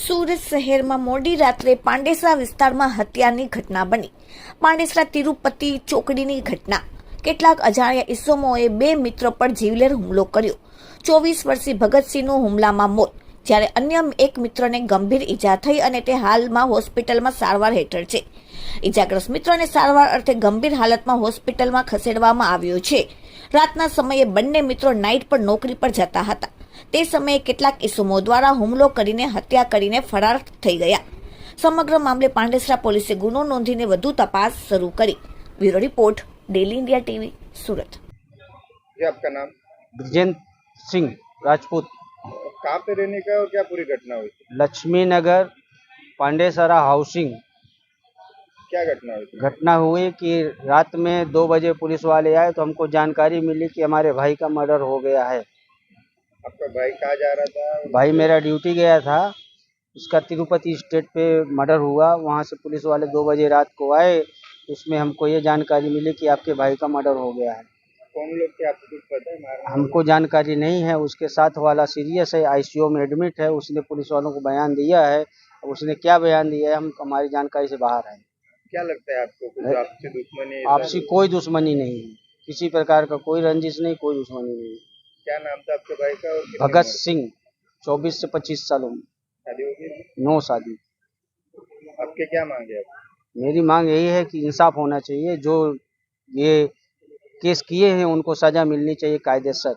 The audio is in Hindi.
સુરત શહેરમાં મોડી રાત્રે પાંડેસરા વિસ્તારમાં હત્યાની ઘટના બની। પાંડેસરા તિરુપતિ ચોકડીની ઘટના। કેટલાક અજાણ્યા ઇસમોએ બે મિત્રો પર જીવલેણ હુમલો કર્યો। 24 વર્ષીય ભગતસિંહનું હુમલામાં મોત, જ્યારે અન્ય એક મિત્રને ગંભીર ઈજા થઈ અને તે હાલમાં હોસ્પિટલમાં સારવાર હેઠળ છે। ઈજાગ્રસ્ત મિત્રને સારવાર અર્થે ગંભીર હાલતમાં હોસ્પિટલમાં ખસેડવામાં આવ્યો છે। રાતના સમયે બંને મિત્રો નાઇટ પર નોકરી પર જતા હતા। તે સમયે કેટલાક ઇસમો દ્વારા હુમલો કરીને હત્યા કરીને ફરાર થઈ ગયા। સમગ્ર મામલે પાંડેસરા પોલીસે ગુનો નોંધીને વધુ તપાસ શરૂ કરી। Bureau report, daily India TV, Surat. जी, आपका नाम? ब्रिजेंद्र सिंह राजपूत। कहाँ पे रहने का और क्या पूरी घटना हुई थी? लक्ष्मी नगर पांडेसरा हाउसिंग। क्या घटना हुई थी? घटना हुई कि रात में 2 बजे पुलिस वाले आए तो हमको जानकारी मिली कि हमारे भाई का मर्डर हो गया है। आपका भाई कहाँ जा रहा था? भाई मेरा ड्यूटी गया था, उसका तिरुपति स्टेट पे मर्डर हुआ। वहाँ से पुलिस वाले 2 बजे रात को आए, उसमें हमको ये जानकारी मिली कि आपके भाई का मर्डर हो गया है। कौन लोग थे, आपको कुछ पता है? मारने हमको जानकारी नहीं है। उसके साथ वाला सीरियस है, आईसीयू में एडमिट है। उसने पुलिस वालों को बयान दिया है। अब उसने क्या बयान दिया है हम हमारी जानकारी से बाहर है। क्या लगता है आपको? कुछ आपसी दुश्मनी? आपसी कोई दुश्मनी नहीं है, किसी प्रकार का कोई रंजिश नहीं, कोई दुश्मनी नहीं। क्या नाम था आपके भाई का? और कितनी भगत उम्र? सिंह, 24 से 25 साल उम्र, शादी हो गई? 9 शादी। आपके क्या मांगे आप? मेरी मांग यही है कि इंसाफ होना चाहिए। जो ये केस किए हैं उनको सजा मिलनी चाहिए कायदेसर।